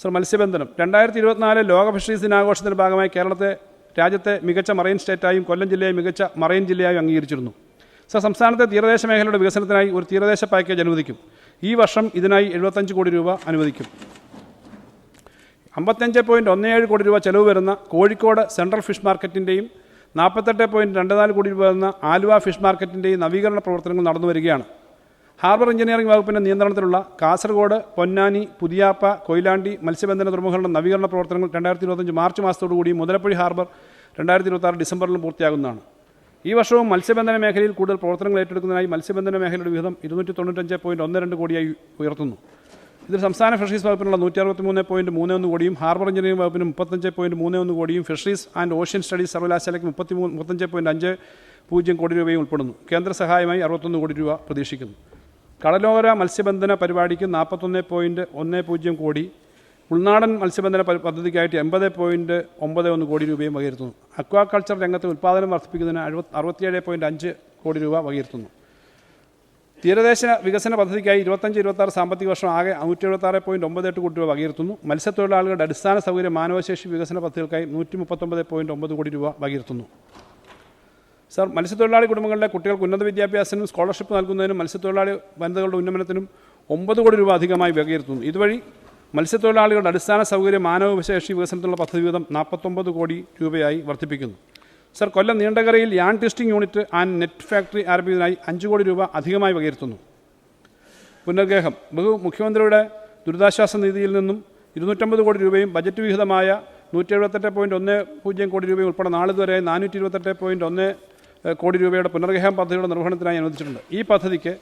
Sir, മത്സ്യബന്ധനം 2024 ലോക fisheries ദിനാഘോഷത്തിൻ്റെ ഭാഗമായി രാജ്യത്തെ മികച്ച മറൈൻ സ്റ്റേറ്റായും കൊല്ലം ജില്ലയെ മികച്ച മറൈൻ ജില്ലയായും അംഗീകരിച്ചിരുന്നു. സർ, സംസ്ഥാനത്തെ തീരദേശ മേഖലയുടെ വികസനത്തിനായി ഒരു തീരദേശ പാക്കേജ് അനുവദിക്കും. ഈ വർഷം ഇതിനായി 75 കോടി രൂപ അനുവദിക്കും. 55.17 കോടി രൂപ ചെലവ് വരുന്ന കോഴിക്കോട് സെൻട്രൽ ഫിഷ് മാർക്കറ്റിൻ്റെയും 48.24 കോടി രൂപ വരുന്ന ആലുവ ഫിഷ് മാർക്കറ്റിൻ്റെയും നവീകരണ പ്രവർത്തനങ്ങൾ നടന്നു വരികയാണ്. ഹാർബർ എഞ്ചിനീയറിംഗ് വകുപ്പിൻ്റെ നിയന്ത്രണത്തിലുള്ള കാസർഗോഡ്, പൊന്നാനി, പുതിയാപ്പ, കൊയിലാണ്ടി മത്സ്യബന്ധന തുറമുഖങ്ങളുടെ നവീകരണ പ്രവർത്തനങ്ങൾ 2025 മാർച്ച് മാസത്തോടുകൂടി മുതലപ്പുഴി ഹാർബർ 2026 ഡിസംബറിലും പൂർത്തിയാകുന്നതാണ്. ഈ വർഷവും മത്സ്യബന്ധന മേഖലയിൽ കൂടുതൽ പ്രവർത്തനങ്ങൾ ഏറ്റെടുക്കുന്നതിനായി മത്സ്യബന്ധന മേഖലയുടെ വിഹിതം 295.12 കോടിയായി ഉയർത്തുന്നു. ഇതിൽ സംസ്ഥാന ഫിഷറീസ് വകുപ്പിനുള്ള 163.31 കോടിയും ഹാർബർ എഞ്ചിനീയറിംഗ് വകുപ്പിന് 35.31 കോടിയും ഫിഷറീസ് ആൻഡ് ഓഷ്യൻ സ്റ്റഡീസ് സർവകലാശാലയ്ക്ക് 35.50 കോടി രൂപയും ഉൾപ്പെടുന്നു. കേന്ദ്ര സഹായമായി 61 കോടി രൂപ പ്രതീക്ഷിക്കുന്നു. കടലോര മത്സ്യബന്ധന പരിപാടിക്ക് 41.10 കോടി, ഉൾനാടൻ മത്സ്യബന്ധന പദ്ധതിക്കായിട്ട് 80.91 കോടി രൂപയും വകയിരുത്തുന്നു. അക്വാകൾച്ചർ രംഗത്ത് ഉൽപ്പാദനം വർദ്ധിപ്പിക്കുന്നതിന് 67.5 കോടി രൂപ വകയിരുത്തുന്നു. തീരദേശ വികസന പദ്ധതിക്കായി 25-26 സാമ്പത്തിക വർഷം ആകെ 176.98 കോടി രൂപ വകയിരുത്തുന്നു. മത്സ്യത്തൊഴിലാളികളുടെ അടിസ്ഥാന സൗകര്യ മാനവശേഷി വികസന പദ്ധതികൾക്കായി 139.9 കോടി രൂപ വകയിരുത്തുന്നു. സർ, മത്സ്യത്തൊഴിലാളി കുടുംബങ്ങളിലെ കുട്ടികൾക്ക് ഉന്നത വിദ്യാഭ്യാസത്തിനും സ്കോളർഷിപ്പ് നൽകുന്നതിനും മത്സ്യത്തൊഴിലാളി വനിതകളുടെ ഉന്നമനത്തിനും 9 കോടി രൂപ അധികമായി വകയിരുത്തുന്നു. ഇതുവഴി മത്സ്യത്തൊഴിലാളികളുടെ അടിസ്ഥാന സൗകര്യ മാനവശേഷി വികസനത്തിനുള്ള പദ്ധതി വീതം 49 കോടി രൂപയായി വർദ്ധിപ്പിക്കുന്നു. സർ, കൊല്ലം നീണ്ടകരയിൽ yarn testing unit and net factory ആരംഭിക്കുന്നതിനായി 5 കോടി രൂപ അധികമായി വകയിരുത്തുന്നു. പുനർഗേഹം മുഖ്യമന്ത്രിയുടെ ദുരിതാശ്വാസ നിധിയിൽ നിന്നും 250 കോടി രൂപയും ബജറ്റ് വിഹിതമായ 178.10 കോടി രൂപയും ഉൾപ്പെടെ നാളിതുവരെ 428.1 കോടി രൂപയുടെ പുനർഗേഹം പദ്ധതിയുടെ നിർവഹണത്തിനായി അനുവദിച്ചിട്ടുണ്ട്. ഈ പദ്ധതിക്ക്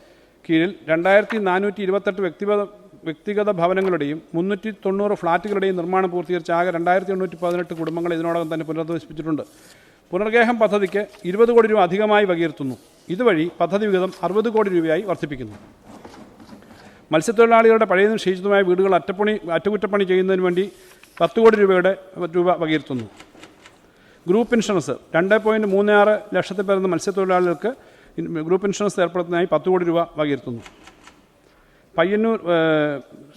കീഴിൽ 2428 വ്യക്തിഗത ഭവനങ്ങളുടെയും 390 ഫ്ളാറ്റുകളുടെയും നിർമ്മാണം പൂർത്തീകരിച്ച ആകെ 2818 കുടുംബങ്ങളെ ഇതിനോടകം തന്നെ പുനരധിവസിപ്പിച്ചിട്ടുണ്ട്. പുനർഗേഹം പദ്ധതിക്ക് 20 കോടി രൂപ അധികമായി വകയിരുത്തുന്നു. ഇതുവഴി പദ്ധതി വിഹിതം 60 കോടി രൂപയായി വർദ്ധിപ്പിക്കുന്നു. മത്സ്യത്തൊഴിലാളികളുടെ പഴയതും ക്ഷയിച്ചതുമായ വീടുകൾ അറ്റകുറ്റപ്പണി ചെയ്യുന്നതിന് വേണ്ടി 10 കോടി രൂപ വകയിരുത്തുന്നു. ഗ്രൂപ്പ് ഇൻഷുറൻസ് 2.36 ലക്ഷത്തിൽ വരുന്ന മത്സ്യത്തൊഴിലാളികൾക്ക് ഗ്രൂപ്പ് ഇൻഷുറൻസ് ഏർപ്പെടുത്തുന്നതിനായി 10 കോടി രൂപ വകയിരുത്തുന്നു.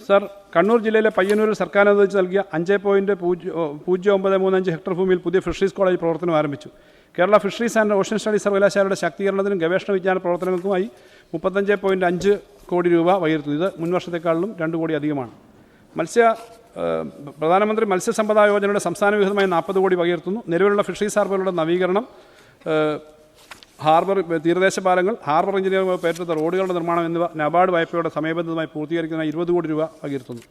സർ, കണ്ണൂർ ജില്ലയിലെ പയ്യന്നൂരിൽ സർക്കാർ അനുവദിച്ച് നൽകിയ 5.0935 ഹെക്ടർ ഭൂമിയിൽ പുതിയ ഫിഷറീസ് കോളേജ് പ്രവർത്തനം ആരംഭിച്ചു. Kerala fisheries and ocean studies സർവകലാശാലയുടെ ശാക്തീകരണത്തിനും ഗവേഷണ വിജ്ഞാന പ്രവർത്തനങ്ങൾക്കുമായി 35.5 കോടി രൂപ വകയിരുത്തുന്നു. ഇത് മുൻവർഷത്തെക്കാളിലും 2 കോടി അധികമാണ്. പ്രധാനമന്ത്രി മത്സ്യസമ്പദാ യോജനയുടെ സംസ്ഥാന വിഹിതമായി 40 കോടി വകയിരുത്തുന്നു. നിലവിലുള്ള ഫിഷറീസ് ഹാർബറുകളുടെ നവീകരണം, ഹാർബർ തീരദേശ പാലങ്ങൾ, ഹാർബർ എഞ്ചിനീയറിംഗ് വകുപ്പ് ഏറ്റെടുത്ത റോഡുകളുടെ നിർമ്മാണം എന്നിവ നബാർഡ് വായ്പയുടെ സമയബന്ധിതമായി പൂർത്തീകരിക്കുന്നതിനായി 20 കോടി രൂപ വകയിരുത്തുന്നു.